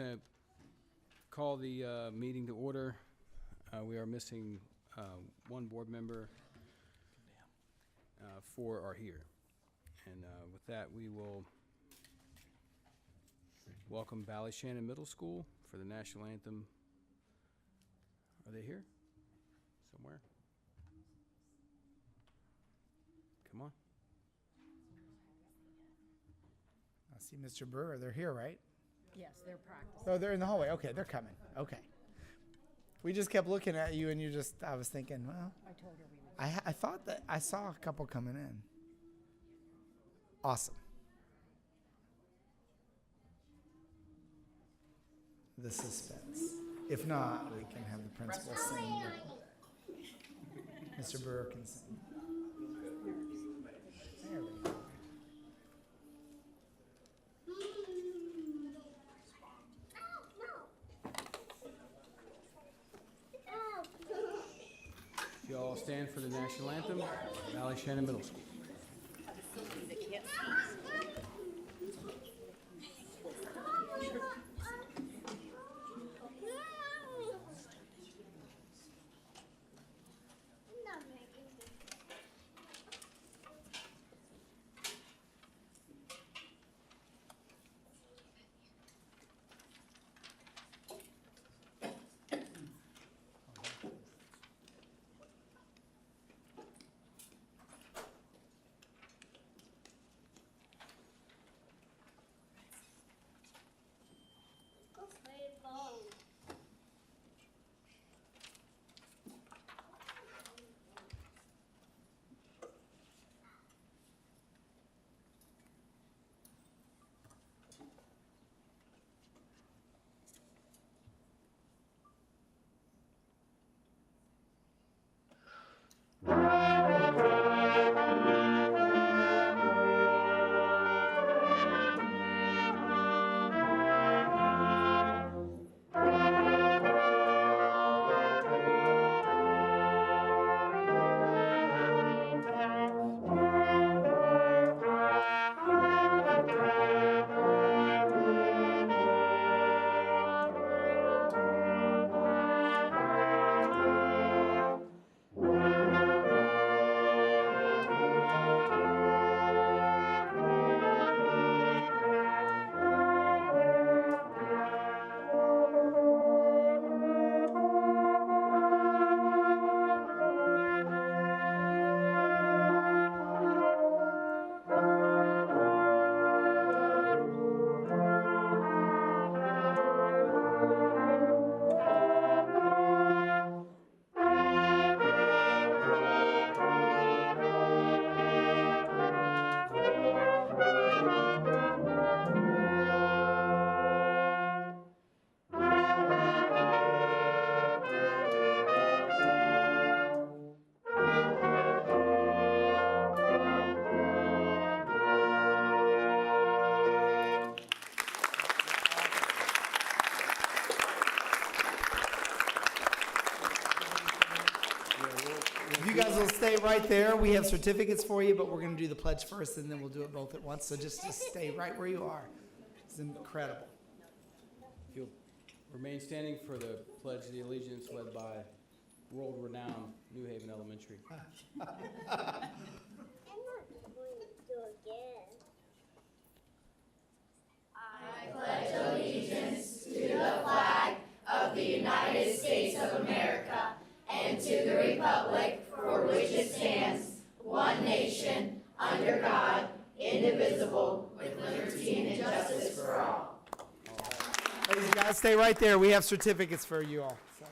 going to call the meeting to order. We are missing one board member. 4 are here. And with that, we will welcome Ballyshannon Middle School for the national anthem. Are they here? Somewhere? Come on. I see Mr. Brewer. They're here, right? Yes, they're practicing. Oh, they're in the hallway. Okay, they're coming. Okay. We just kept looking at you, and I was thinking, well, I told her we would. I thought that I saw a couple coming in. Awesome. The suspense. If not, we can have the principal sing. Mr. Brewer can sing. There we go. If you all stand for the national anthem, Ballyshannon Middle School. You guys will stay right there. We have certificates for you, but we're going to do the pledge first, and then we'll do it both at once. So just stay right where you are. It's incredible. If you'll remain standing for the Pledge of the Allegiance led by world-renowned New Haven Elementary. I'm not going to do it again. I pledge allegiance to the flag of the United States of America and to the republic for which it stands, one nation, under God, indivisible, with liberty and justice for all. Ladies and guys, stay right there. We have certificates for you all. So.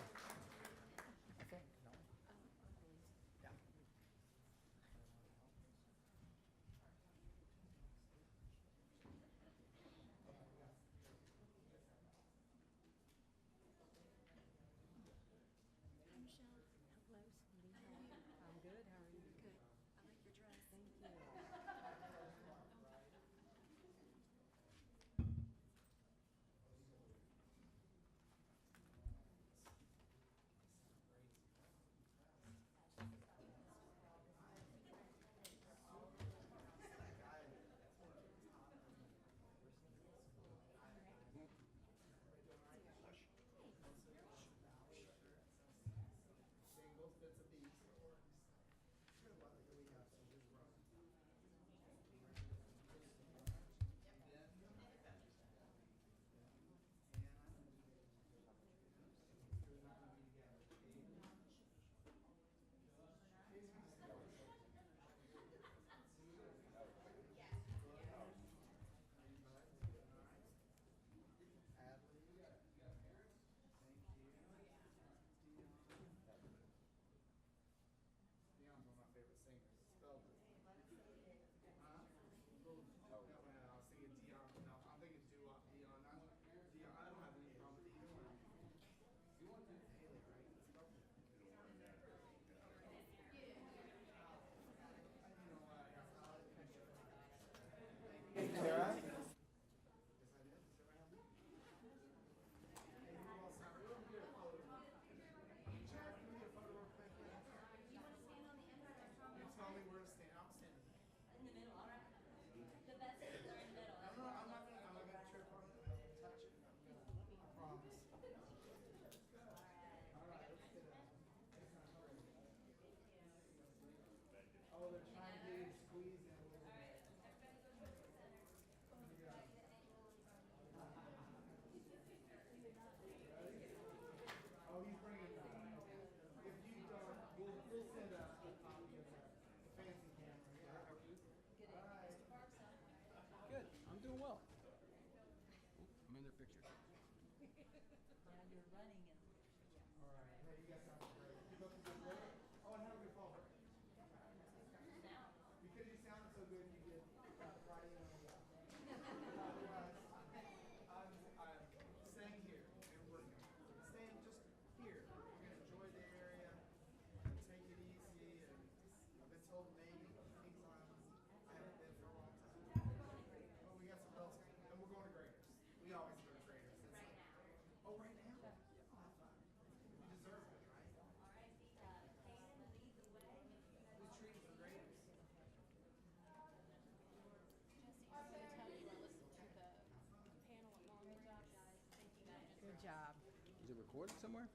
recorded somewhere?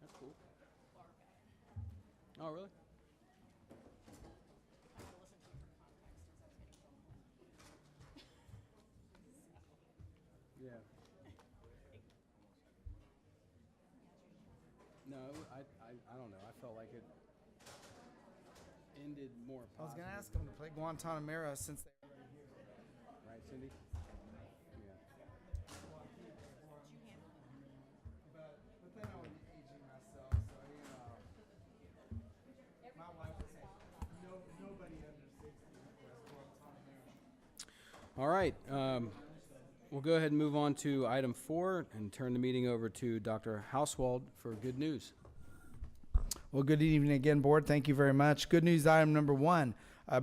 That's cool. Oh, really? Yeah. No, I don't know. I felt like it ended more I was positive. gonna ask them to play Guantanamera since they. Right, Cindy? Yeah. But then I was aging myself, so my wife was saying nobody under 60 wears Guantanamera. All right. We'll go ahead and move on to item 4 and turn the meeting over to Dr. Hauswald for good news. Well, good evening again, board. Thank you very much. Good news item number 1,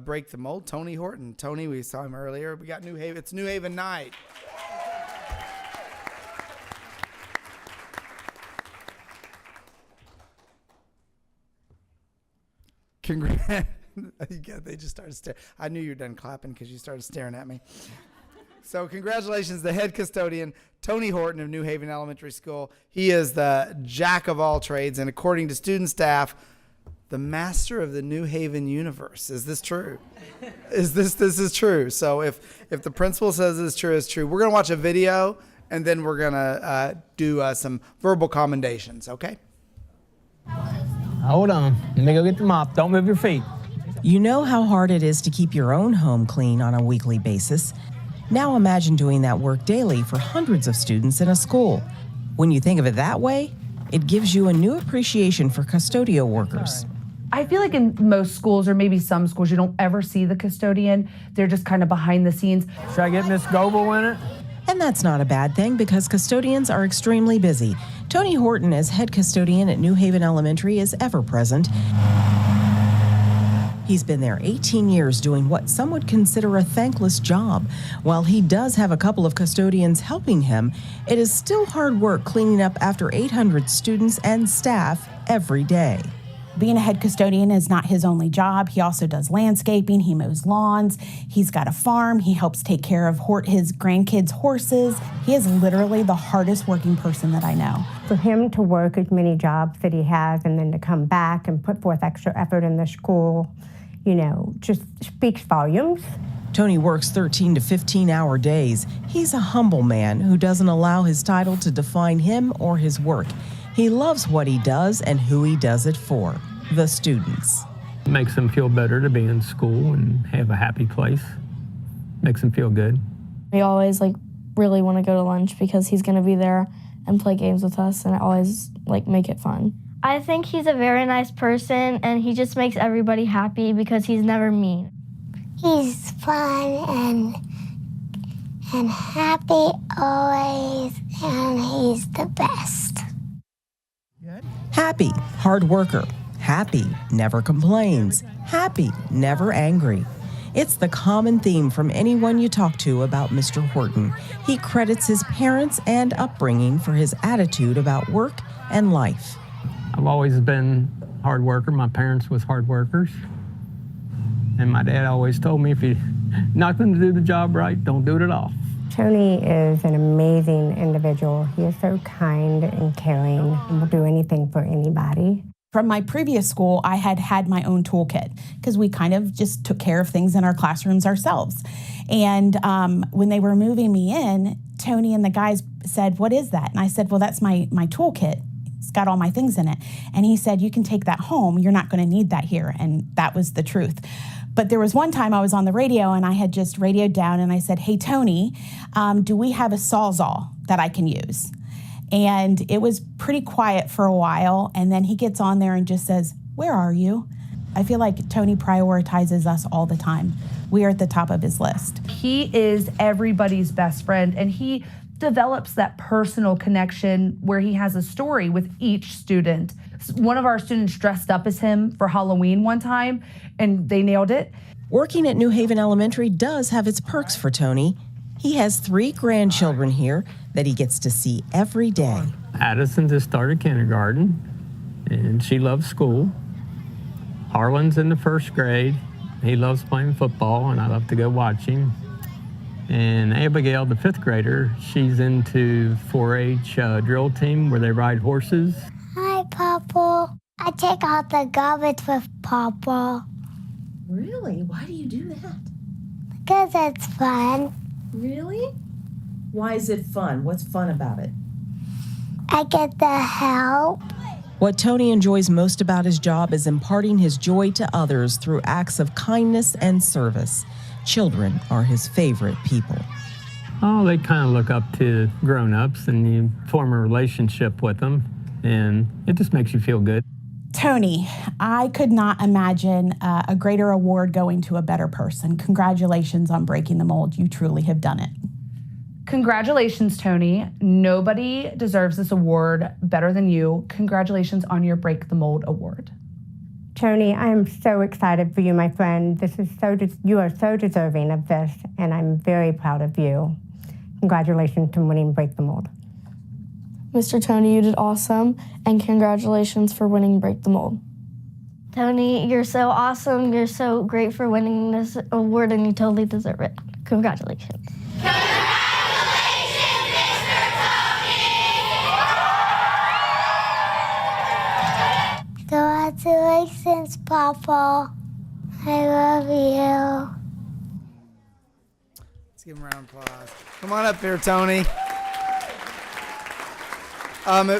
break the mold. Tony Horton. Tony, we saw him earlier. We got New Haven. It's New Haven night. Congrats. Yeah, they just started staring. I knew you were done clapping because you started staring at me. So congratulations, the head custodian, Tony Horton of New Haven Elementary School. He is the jack of all trades, and according to student staff, the master of the New Haven universe. Is this true? This is true. So if the principal says it's true, it's true. We're going to watch a video, and then we're going to do some verbal commendations, okay? Hold on. Let me go get the mop. Don't move your feet. You know how hard it is to keep your own home clean on a weekly basis. Now imagine doing that work daily for hundreds of students in a school. When you think of it that way, it gives you a new appreciation for custodial workers. I feel like in most schools, or maybe some schools, you don't ever see the custodian. They're just kind of behind the scenes. Should I get Miss Goebel in it? And that's not a bad thing because custodians are extremely busy. Tony Horton, as head custodian at New Haven Elementary, is ever present. He's been there 18 years doing what some would consider a thankless job. While he does have a couple of custodians helping him, it is still hard work cleaning up after 800 students and staff every day. Being a head custodian is not his only job. He also does landscaping, he mows lawns, he's got a farm, he helps take care of his grandkids' horses. He is literally the hardest working person that I know. For him to work as many jobs that he has and then to come back and put forth extra effort in the school, just speaks volumes. Tony works 13 to 15-hour days. He's a humble man who doesn't allow his title to define him or his work. He loves what he does and who he does it for, the students. It makes them feel better to be in school and have a happy place. Makes them feel good. We always really want to go to lunch because he's going to be there and play games with us, and I always make it fun. I think he's a very nice person, and he just makes everybody happy because he's never mean. He's fun and happy always, and he's the best. Happy, hard worker. Happy, never complains. Happy, never angry. It's the common theme from anyone you talk to about Mr. Horton. He credits his parents and upbringing for his attitude about work and life. I've always been a hard worker. My parents was hard workers. And my dad always told me if you're not going to do the job right, don't do it at all. Tony is an amazing individual. He is so kind and caring and will do anything for anybody. From my previous school, I had my own toolkit because we kind of just took care of things in our classrooms ourselves. And when they were moving me in, Tony and the guys said, "What is that?" And I said, "Well, that's my toolkit. It's got all my things in it." And he said, "You can take that home. You're not going to need that here." And that was the truth. But there was one time I was on the radio and I had just radioed down and I said, "Hey, Tony, do we have a Sawzall that I can use?" And it was pretty quiet for a while. And then he gets on there and just says, "Where are you?" I feel like Tony prioritizes us all the time. We are at the top of his list. He is everybody's best friend, and he develops that personal connection where he has a story with each student. One of our students dressed up as him for Halloween one time, and they nailed it. Working at New Haven Elementary does have its perks for Tony. He has 3 grandchildren here that he gets to see every day. Addison just started kindergarten, and she loves school. Harlan's in the 1st grade. He loves playing football, and I love to go watch him. And Abigail, the 5th grader, she's into 4-H drill team where they ride horses. Hi, Papa. I take out the garbage with Papa. Really? Why do you do that? Because it's fun. Really? Why is it fun? What's fun about it? I get the help. What Tony enjoys most about his job is imparting his joy to others through acts of kindness and service. Children are his favorite people. Oh, they kind of look up to grown-ups and you form a relationship with them, and it just makes you feel good. Tony, I could not imagine a greater award going to a better person. Congratulations on breaking the mold. You truly have done it. Congratulations, Tony. Nobody deserves this award better than you. Congratulations on your Break the Mold award. Tony, I am so excited for you, my friend. You are so deserving of this, and I'm very proud of you. Congratulations on winning Break the Mold. Mr. Tony, you did awesome, and congratulations for winning Break the Mold. Tony, you're so awesome. You're so great for winning this award, and you totally deserve it. Congratulations. Congratulations, Papa. I love you. Let's give him a round of applause. Come on up here, Tony. And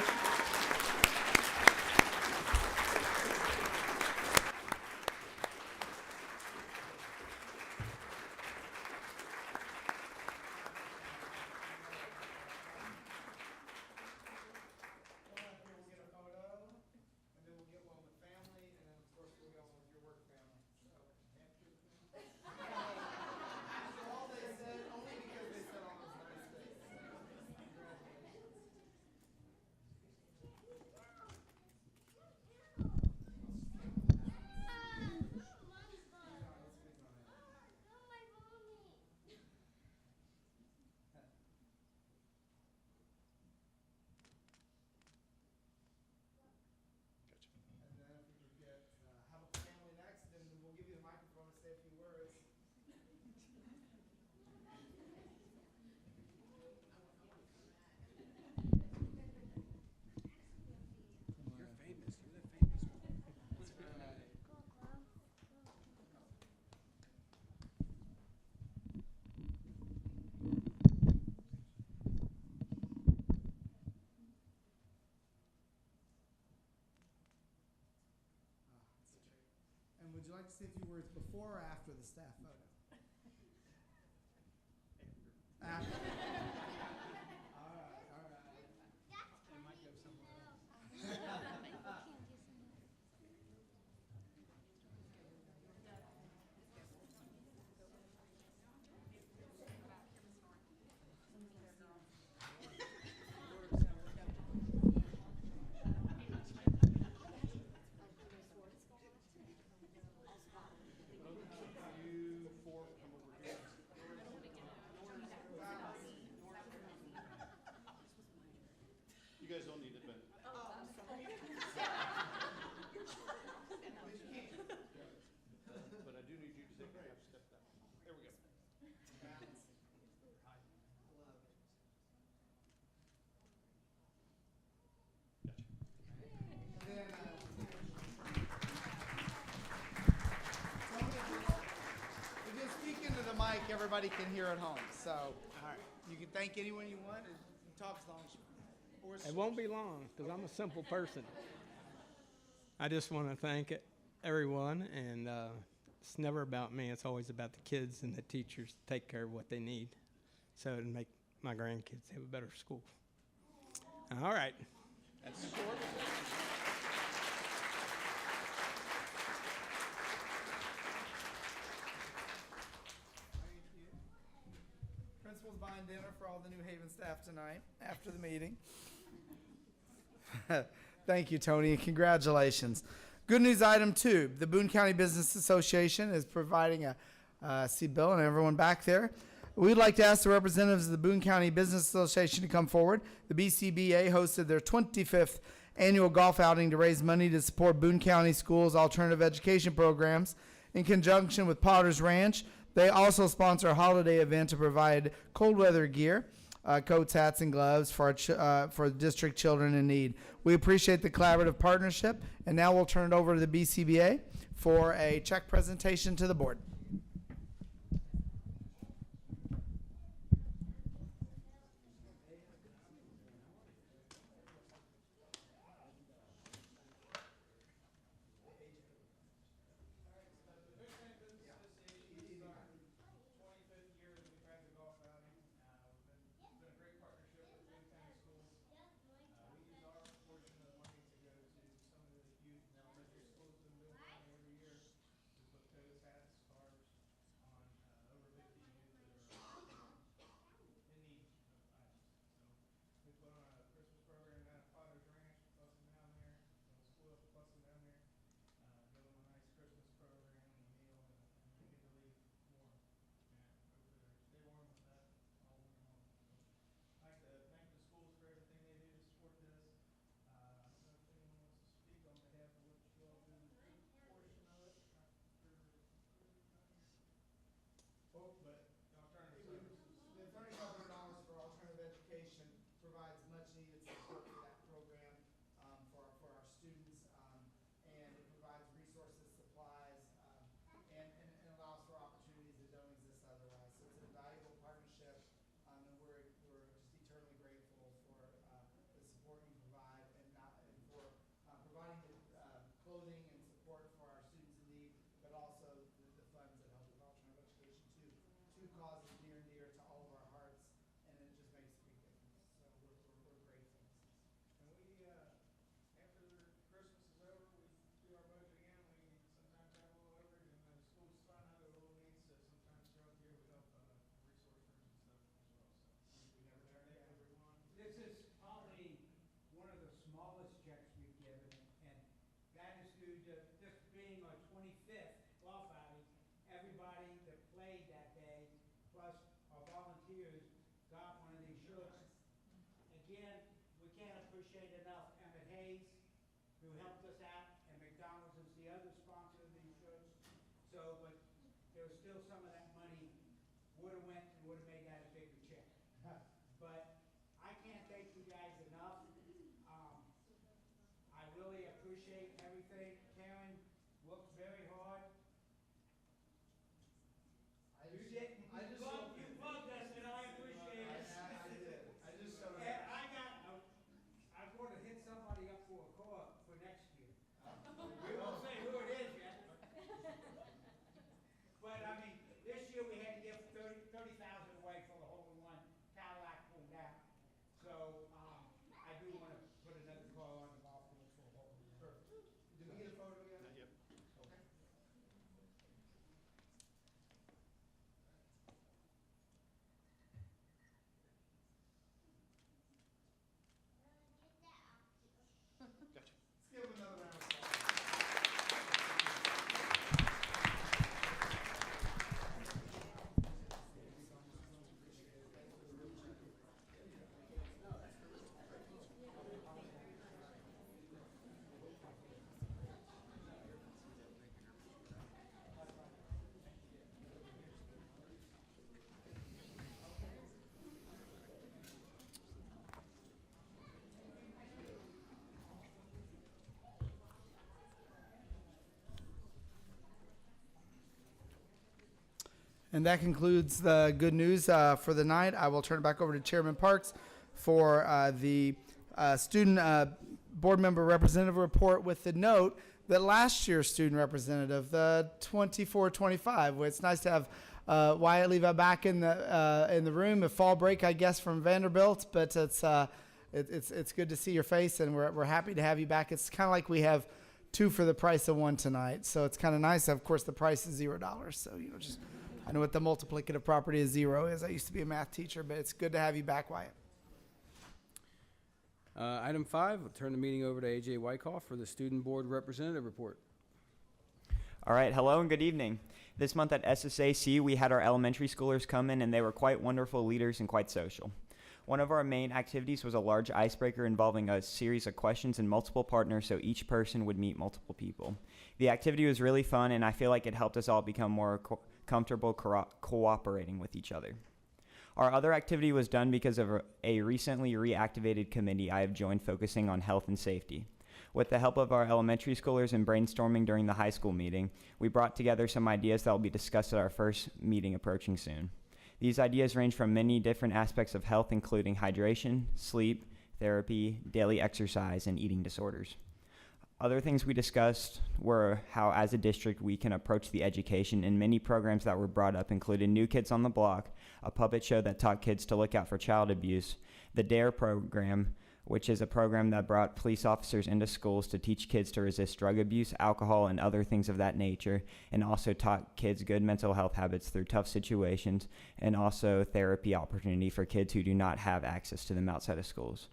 would you like to say a few words before or after the staff photo? After. All right. We might go somewhere else. You guys don't need it, but. Oh, I'm sorry. But I do need you to take a half step back. There we go. If you speak into the mic, everybody can hear at home. So, all right, you can thank anyone you want and talk as long as you want. It won't be long because I'm a simple person. I just want to thank everyone, and it's never about me. It's always about the kids and the teachers to take care of what they need so to make my grandkids have a better school. All right. That's short. Principal's buying dinner for all the New Haven staff tonight after the meeting. Thank you, Tony, and congratulations. Good news item 2. The Boone County Business Association is providing see Bill and everyone back there. We'd like to ask the representatives of the Boone County Business Association to come forward. The BCBA hosted their 25th annual golf outing to raise money to support Boone County Schools' alternative education programs in conjunction with Potter's Ranch, They also sponsor a holiday event to provide cold weather gear, coats, hats, and gloves for for district children in need. We appreciate the collaborative partnership, and now we'll turn it over to the BCBA for a check presentation to the board. The $3,500 for alternative education provides much needed support for that program for our students, and it provides resources, supplies, and allows for opportunities that don't exist otherwise. So it's a valuable partnership, and we're just eternally grateful for the support you provide and for providing the clothing and support for our students in need, but also the funds that help with alternative education. Two causes near and dear to all of our hearts, and it just makes a big difference. So we're grateful. And we, after Christmas is over, we do our budget again. We sometimes have a little overage, and the schools find other little needs that sometimes throughout the year we help resource rooms and stuff as well. So we never thank everyone. This is probably one of the smallest checks we've given, and that is due to this being our 25th golf outing. Everybody that played that day, plus our volunteers, got one of these shirts. Again, we can't appreciate enough Emmett Hayes, who helped us out, and McDonald's is the other sponsor of these shirts. So, but there's still some of that money would have went and would have made that a bigger check. But I can't thank you guys enough. I really appreciate everything. Karen worked very hard. You plugged us, and I appreciate it. I did. I just showed And up. I'm going to hit somebody up for a car for next year. We won't say who it is yet. But I mean, this year we had to give 30,000 away for the hole-in-one Cadillac pulled out. So I do want to put another car on the golf course for a hole-in-one. Perfect. Did we get a photo yet? Not yet. Okay. Gotcha. Let's give him another round of applause. And that concludes the good news for the night. I will turn it back over to Chairman Parks for the student board member representative report, with the note that last year's student representative, the 24-25, well, it's nice to have Wyatt Levi back in the room. A fall break, I guess, from Vanderbilt, but it's good to see your face, and we're happy to have you back. It's kind of like we have two for the price of one tonight, so it's kind of nice. Of course, the price is $0, so just. I know what the multiplicative property of 0 is. I used to be a math teacher, but it's good to have you back, Wyatt. Item 5, we'll turn the meeting over to AJ Wyckoff for the Student Board Representative Report. All right, hello and good evening. This month at SSAC, we had our elementary schoolers come in, and they were quite wonderful leaders and quite social. One of our main activities was a large icebreaker involving a series of questions and multiple partners, so each person would meet multiple people. The activity was really fun, and I feel like it helped us all become more comfortable cooperating with each other. Our other activity was done because of a recently reactivated committee I have joined focusing on health and safety. With the help of our elementary schoolers and brainstorming during the high school meeting, we brought together some ideas that will be discussed at our first meeting approaching soon. These ideas range from many different aspects of health, including hydration, sleep, therapy, daily exercise, and eating disorders. Other things we discussed were how, as a district, we can approach the education, and many programs that were brought up included New Kids on the Block, a puppet show that taught kids to look out for child abuse, the DARE program, which is a program that brought police officers into schools to teach kids to resist drug abuse, alcohol, and other things of that nature, and also taught kids good mental health habits through tough situations, and also therapy opportunity for kids who do not have access to them outside of schools.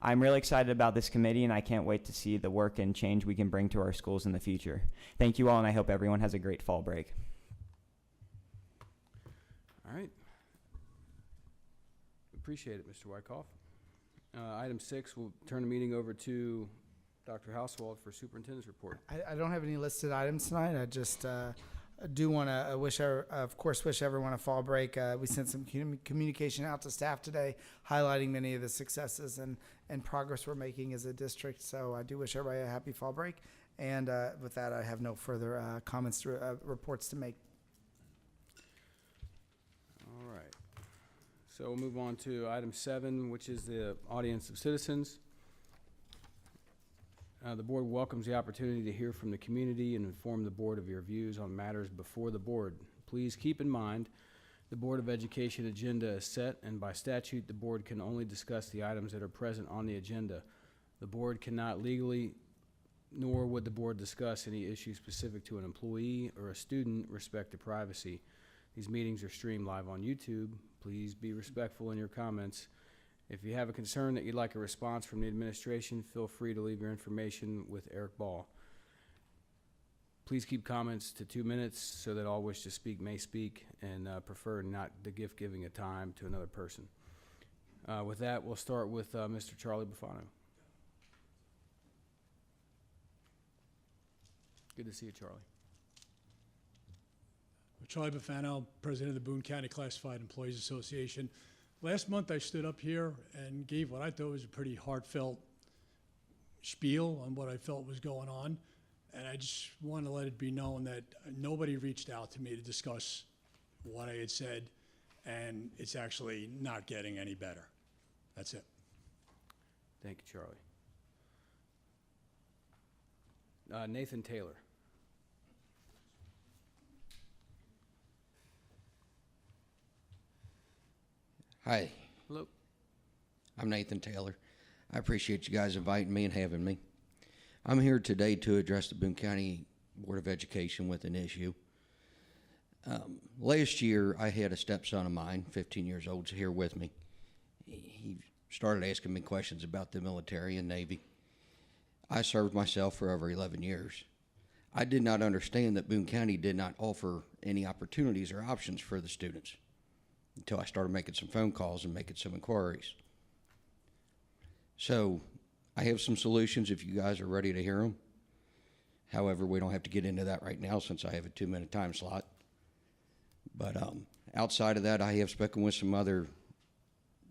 I'm really excited about this committee, and I can't wait to see the work and change we can bring to our schools in the future. Thank you all, and I hope everyone has a great fall break. All right. Appreciate it, Mr. Wyckoff. Item 6, we'll turn the meeting over to Dr. Hauswald for superintendent's report. I don't have any listed items tonight. I just do want to wish everyone a fall break. We sent some communication out to staff today, highlighting many of the successes and progress we're making as a district. So I do wish everybody a happy fall break. And with that, I have no further comments, reports to make. All right. So we'll move on to item 7, which is the audience of citizens. The board welcomes the opportunity to hear from the community and inform the board of your views on matters before the board. Please keep in mind the Board of Education agenda is set, and by statute, the board can only discuss the items that are present on the agenda. The board cannot legally, nor would the board discuss any issue specific to an employee or a student respect to privacy. These meetings are streamed live on YouTube. Please be respectful in your comments. If you have a concern that you'd like a response from the administration, feel free to leave your information with Eric Ball. Please keep comments to 2 minutes so that all wish to speak may speak, and prefer not the gift giving a time to another person. With that, we'll start with Mr. Charlie Bufano. Good to see you, Charlie. Charlie Bufano, president of the Boone County Classified Employees Association. Last month I stood up here and gave what I thought was a pretty heartfelt spiel on what I felt was going on. And I just want to let it be known that nobody reached out to me to discuss what I had said, and it's actually not getting any better. That's it. Thank you, Charlie. Nathan Taylor. Hi. Hello. I'm Nathan Taylor. I appreciate you guys inviting me and having me. I'm here today to address the Boone County Board of Education with an issue. Last year, I had a stepson of mine, 15 years old, here with me. He started asking me questions about the military and Navy. I served myself for over 11 years. I did not understand that Boone County did not offer any opportunities or options for the students until I started making some phone calls and making some inquiries. So I have some solutions if you guys are ready to hear them. However, we don't have to get into that right now since I have a 2-minute time slot. But outside of that, I have spoken with some other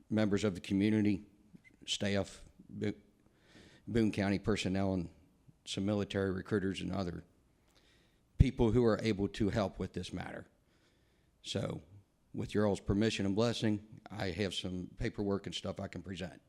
members of the community, staff, Boone County personnel, and some military recruiters and other people who are able to help with this matter. So with your all's permission and blessing, I have some paperwork and stuff I can present.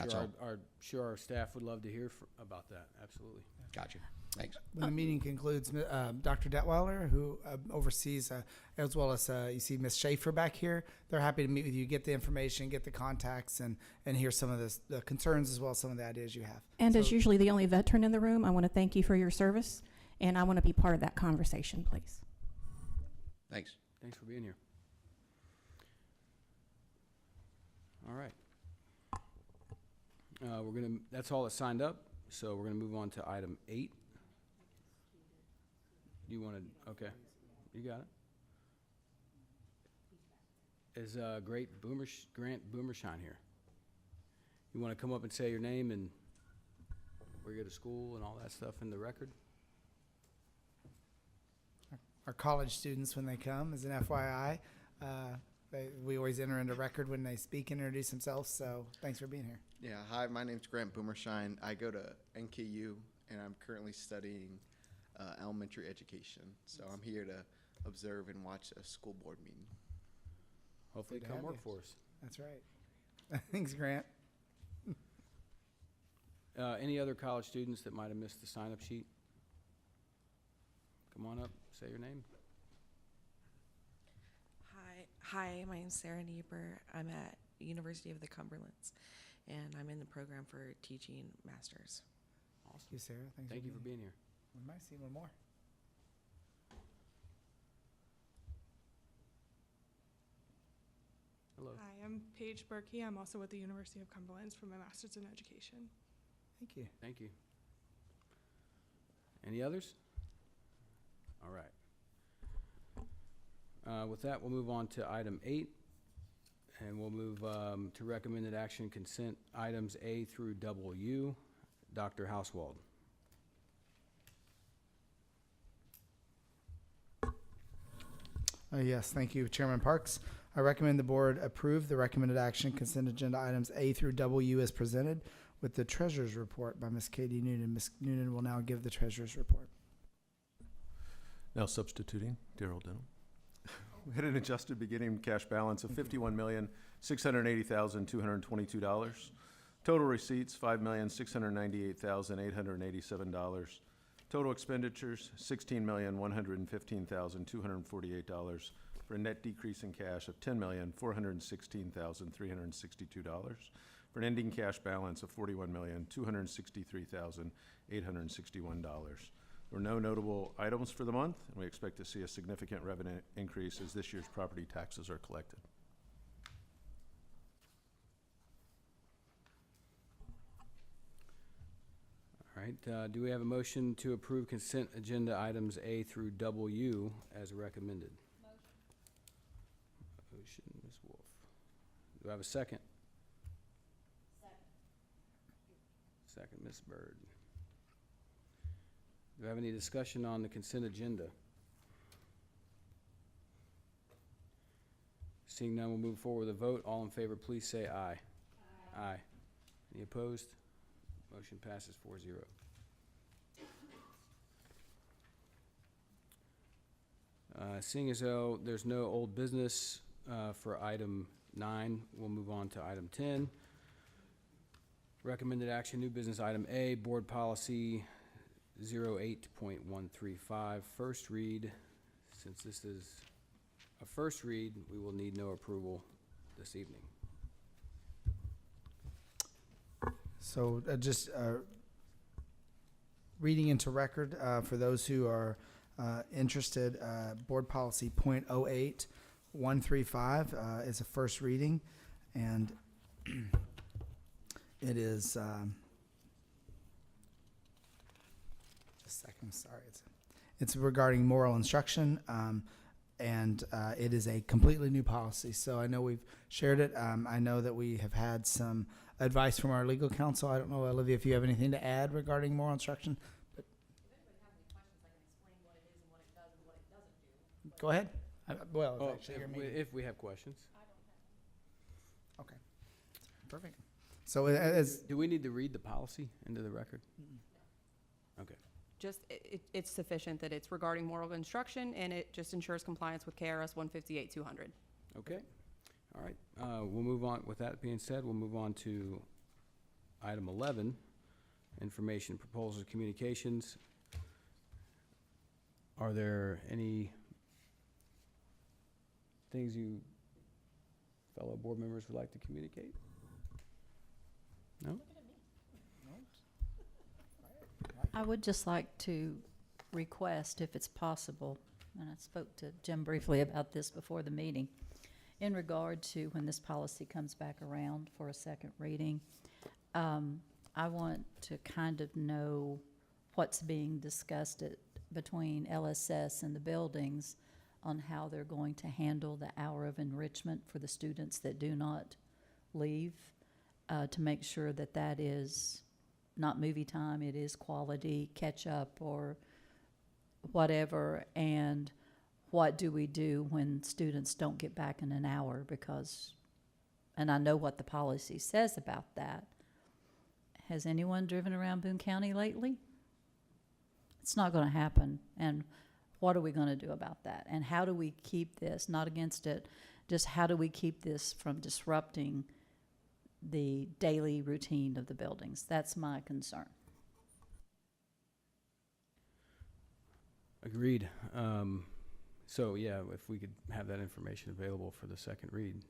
I'm sure our staff would love to hear about that. Absolutely. Gotcha. Thanks. When the meeting concludes, Dr. Detweiler, who oversees, as well as you see Ms. Schaefer back here, they're happy to meet with you, get the information, get the contacts, and hear some of the concerns as well as some of the ideas you have. And as usually the only veteran in the room, I want to thank you for your service, and I want to be part of that conversation, please. Thanks. Thanks for being here. All right. That's all that's signed up, so we're gonna move on to item 8. You wanna, okay, you got it. Is Grant Boomershine here? You wanna come up and say your name and where you go to school and all that stuff in the record? our college students when they come, as an FYI. We always enter into record when they speak and introduce themselves, so thanks for being here. Yeah, hi, my name's Grant Boomershine. I go to NKU, and I'm currently studying elementary education. So I'm here to observe and watch a school board meeting. Hopefully Good to come have work you. for us. That's right. Thanks, Grant. Any other college students that might have missed the sign-up sheet? Come on up, say your name. Hi, my name's Sarah Nieper. I'm at University of the Cumberlands, and I'm in the program for teaching masters. Awesome. Thank you, Sarah. Thank you for being here. We might see one more. Hello. Hi, I'm Paige Berkey. I'm also with the University of Cumberlands for my master's in education. Thank you. Thank you. Any others? All right. With that, we'll move on to item 8, and we'll move to recommended action consent items A through W. Dr. Hauswald. Yes, thank you, Chairman Parks. I recommend the board approve the recommended action consent agenda items A through W as presented with the treasurer's report by Ms. Katie Noonan. Ms. Noonan will now give the treasurer's report. Now substituting Daryl Denham. We had an adjusted beginning cash balance of $51,680,222. Total receipts, $5,698,887. Total expenditures, $16,115,248, for a net decrease in cash of $10,416,362, for an ending cash balance of $41,263,861. There were no notable items for the month, and we expect to see a significant revenue increase as this year's property taxes are collected. All right, do we have a motion to approve consent agenda items A through W as recommended? Motion, Ms. Wolf. Do I have a second? Second, Ms. Byrd. Do we have any discussion on the consent agenda? Seeing none, we'll move forward with a vote. All in favor, please say aye. Aye. Any opposed? Motion passes 4-0. Seeing as though there's no old business for item 9, we'll move on to item 10. Recommended action, new business item A, board policy 08.135, first read. Since this is a first read, we will need no approval this evening. So just reading into record for those who are interested, board policy .08135 is a first reading, and it is just a second, sorry, it's regarding moral instruction, and it is a completely new policy. So I know we've shared it. I know that we have had some advice from our legal counsel. I don't know, Olivia, if you have anything to add regarding moral instruction. But go ahead. Well, it's actually your meeting. If we have questions. Okay, perfect. So as Do we need to read the policy into the record? Okay. Just, it's sufficient that it's regarding moral instruction, and it just ensures compliance with KRS 158-200. Okay. All right. We'll move on. With that being said, we'll move on to item 11, information, proposals, communications. Are there any things you fellow board members would like to communicate? No? I would just like to request, if it's possible, and I spoke to Jim briefly about this before the meeting, in regard to when this policy comes back around for a second reading, I want to kind of know what's being discussed between LSS and the buildings on how they're going to handle the hour of enrichment for the students that do not leave, to make sure that that is not movie time, it is quality catch up or whatever, and what do we do when students don't get back in an hour? Because, and I know what the policy says about that. Has anyone driven around Boone County lately? It's not going to happen. And what are we going to do about that? And how do we keep this, not against it, just how do we keep this from disrupting the daily routine of the buildings? That's my concern. Agreed. So yeah, if we could have that information available for the second read.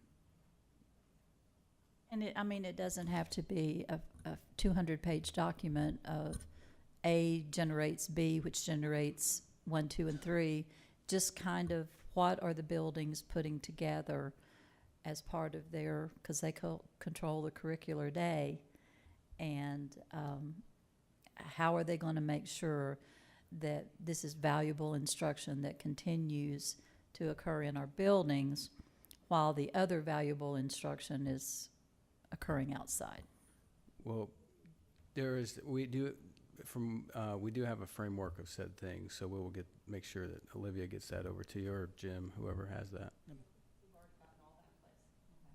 And it, I mean, it doesn't have to be a 200-page document of A generates B, which generates 1, 2, and 3. Just kind of what are the buildings putting together as part of their, because they control the curricular day, and how are they going to make sure that this is valuable instruction that continues to occur in our buildings while the other valuable instruction is occurring outside? Well, we do have a framework of said things, so we will make sure that Olivia gets that over to you, or Jim, whoever has that.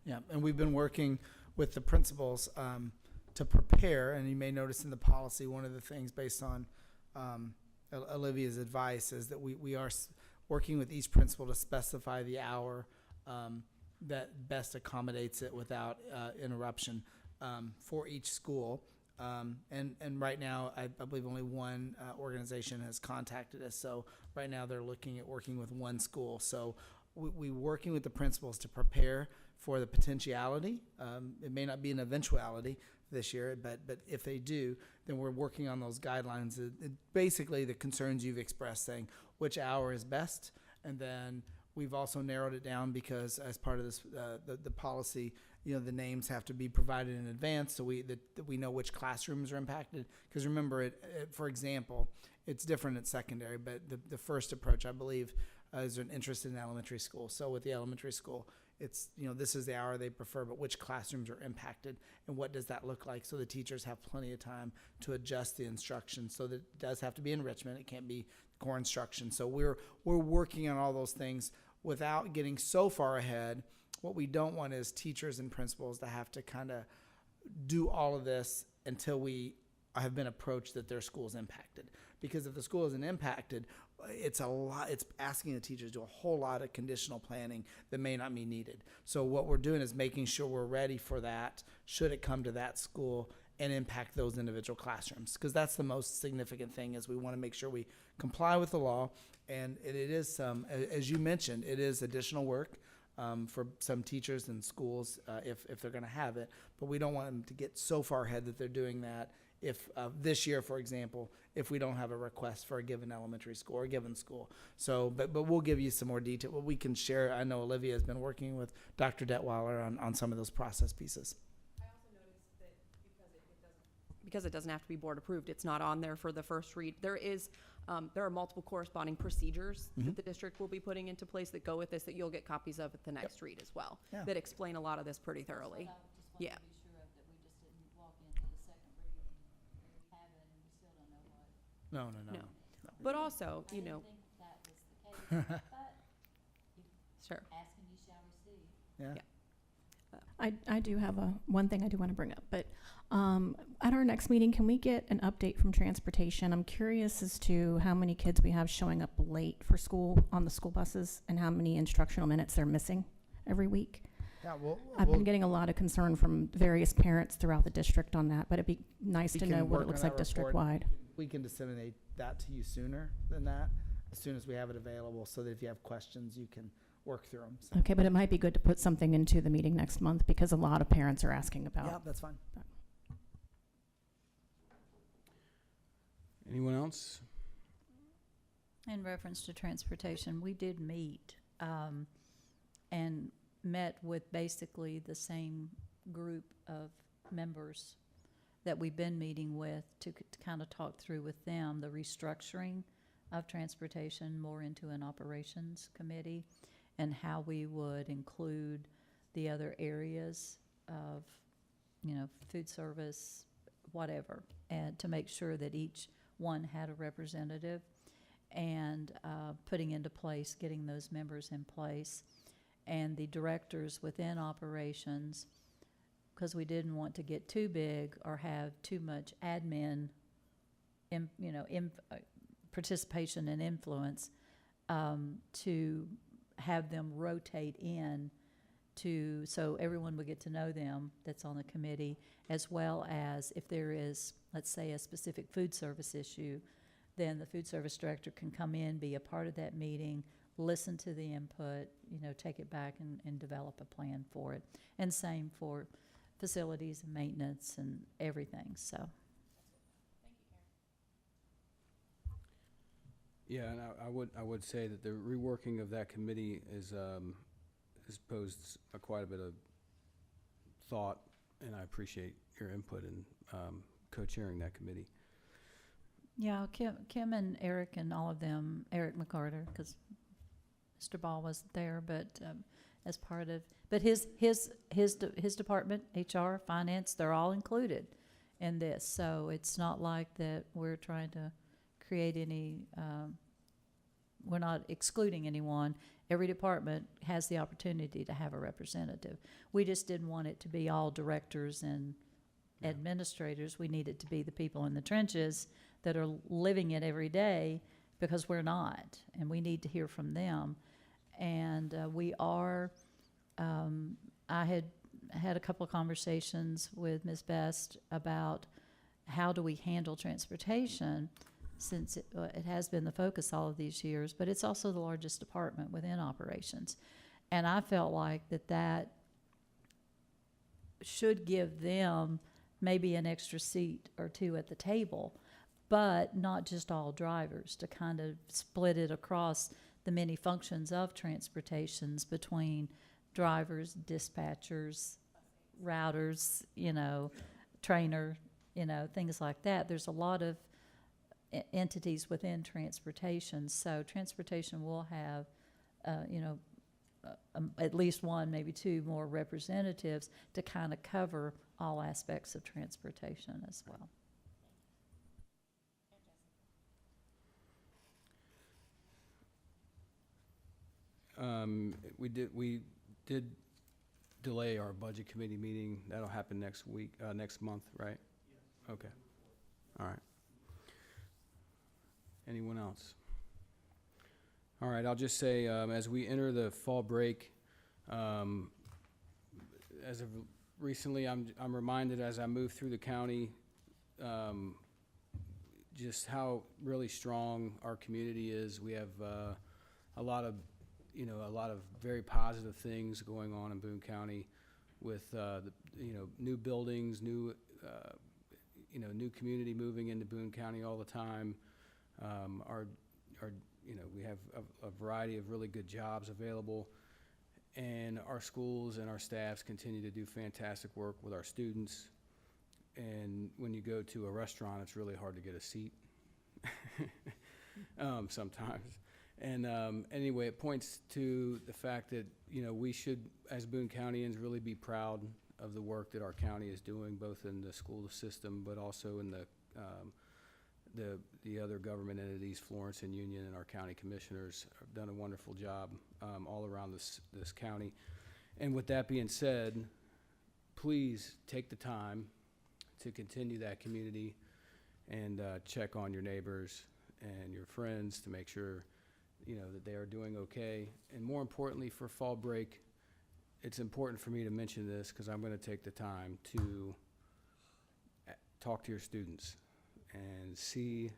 Yeah, and we've been working with the principals to prepare, and you may notice in the policy, one of the things based on Olivia's advice is that we are working with each principal to specify the hour that best accommodates it without interruption for each school. And right now, I believe only one organization has contacted us. So right now they're looking at working with one school. So we're working with the principals to prepare for the potentiality. It may not be an eventuality this year, but if they do, then we're working on those guidelines. Basically, the concerns you've expressed, saying which hour is best, and then we've also narrowed it down because as part of this, the policy, the names have to be provided in advance so that we know which classrooms are impacted. Because remember, for example, it's different at secondary, but the first approach, I believe, is an interest in elementary school. So with the elementary school, it's, this is the hour they prefer, but which classrooms are impacted and what does that look like, so the teachers have plenty of time to adjust the instruction. So that it does have to be enrichment. It can't be core instruction. So we're working on all those things without getting so far ahead. What we don't want is teachers and principals to have to kind of do all of this until we have been approached that their school is impacted. Because if the school isn't impacted, it's asking the teachers to do a whole lot of conditional planning that may not be needed. So what we're doing is making sure we're ready for that should it come to that school and impact those individual classrooms. Because that's the most significant thing, is we want to make sure we comply with the law. And it is, as you mentioned, it is additional work for some teachers and schools if they're going to have it. But we don't want them to get so far ahead that they're doing that. If this year, for example, if we don't have a request for a given elementary school or a given school. So, but we'll give you some more detail. What we can share, I know Olivia has been working with Dr. Detweiler on some of those process pieces. I also noticed that because it doesn't have to be board approved, it's not on there for the first read. There are multiple corresponding procedures that the district will be putting into place that go with this, that you'll get copies of at the next read as well, that explain a lot of this pretty thoroughly. Yeah. No. But also, sure. Asking you shall receive. Yeah. I do have one thing I do want to bring up, but at our next meeting, can we get an update from transportation? I'm curious as to how many kids we have showing up late for school on the school buses and how many instructional minutes they're missing every week. Yeah, I've been getting a lot of concern from various parents throughout the district on that, but it'd be nice to know what it looks like district-wide. We can disseminate that to you sooner than that, as soon as we have it available, so that if you have questions, you can work through them. So. Okay, but it might be good to put something into the meeting next month because a lot of parents are asking about. Yeah, that's fine. Anyone else? In reference to transportation, we did meet and met with basically the same group of members that we've been meeting with to kind of talk through with them the restructuring of transportation more into an operations committee and how we would include the other areas of, food service, whatever, and to make sure that each one had a representative. and putting into place, getting those members in place, and the directors within operations, because we didn't want to get too big or have too much admin, participation and influence, to have them rotate in to, so everyone would get to know them that's on the committee, as well as if there is, let's say, a specific food service issue, then the food service director can come in, be a part of that meeting, listen to the input, take it back and develop a plan for it. And same for facilities and maintenance and everything, so. Yeah, and I would say that the reworking of that committee is has posed quite a bit of thought, and I appreciate your input in co-chairing that committee. Yeah, Kim and Eric and all of them, Eric McCarter, because Mr. Ball wasn't there, but as part of, but his department, HR, finance, they're all included in this. So it's not like that we're trying to create any, we're not excluding anyone. Every department has the opportunity to have a representative. We just didn't want it to be all directors and administrators. We need it to be the people in the trenches that are living it every day, because we're not, and we need to hear from them. And we are, I had a couple of conversations with Ms. Best about how do we handle transportation, since it has been the focus all of these years, but it's also the largest department within operations. And I felt like that should give them maybe an extra seat or two at the table, but not just all drivers, to kind of split it across the many functions of transportations between drivers, dispatchers, routers, trainer, things like that. There's a lot of entities within transportation, so transportation will have, at least one, maybe two more representatives to kind of cover all aspects of transportation as well. We did delay our budget committee meeting. That'll happen next month, right? Yes. Okay. All right. Anyone else? All right, I'll just say, as we enter the fall break, as of recently, I'm reminded as I move through the county, just how really strong our community is. We have a lot of very positive things going on in Boone County, with new buildings, new community moving into Boone County all the time. We have a variety of really good jobs available, and our schools and our staffs continue to do fantastic work with our students. And when you go to a restaurant, it's really hard to get a seat sometimes. And anyway, it points to the fact that we should, as Boone Countyans, really be proud of the work that our county is doing, both in the school system, but also in the other government entities. Florence and Union and our county commissioners have done a wonderful job all around this county. And with that being said, please take the time to continue that community and check on your neighbors and your friends to make sure that they are doing okay. And more importantly, for fall break, it's important for me to mention this because I'm going to take the time to talk to your students and see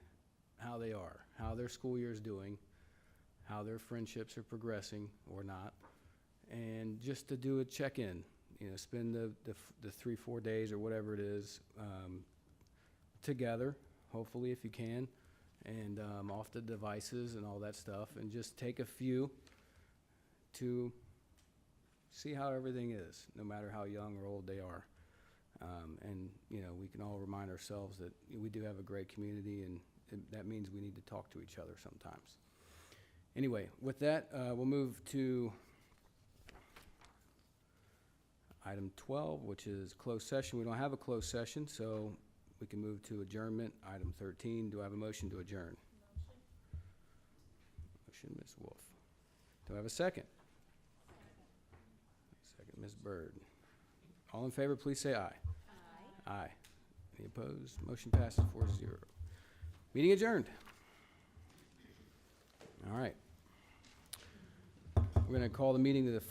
how they are, how their school year is doing, how their friendships are progressing or not, and just to do a check-in. Spend the 3-4 days or whatever it is together, hopefully if you can, and off the devices and all that stuff, and just take a few to see how everything is, no matter how young or old they are. And we can all remind ourselves that we do have a great community, and that means we need to talk to each other sometimes. Anyway, with that, we'll move to item 12, which is closed session. We don't have a closed session, so we can move to adjournment. Item 13, do I have a motion to adjourn? Motion, Ms. Wolf. Do I have a second? Second, Ms. Byrd. All in favor, please say aye. Aye. Aye. Any opposed? Motion passes 4-0. Meeting adjourned. All right. We're going to call the meeting to the